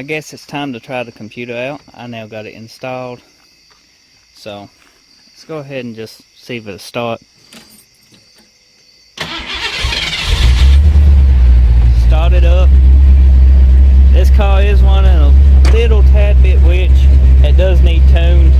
I guess it's time to try the computer out. I now got it installed. So let's go ahead and just see if it'll start. Start it up. This car is running a little tad bit witch. It does need tuned.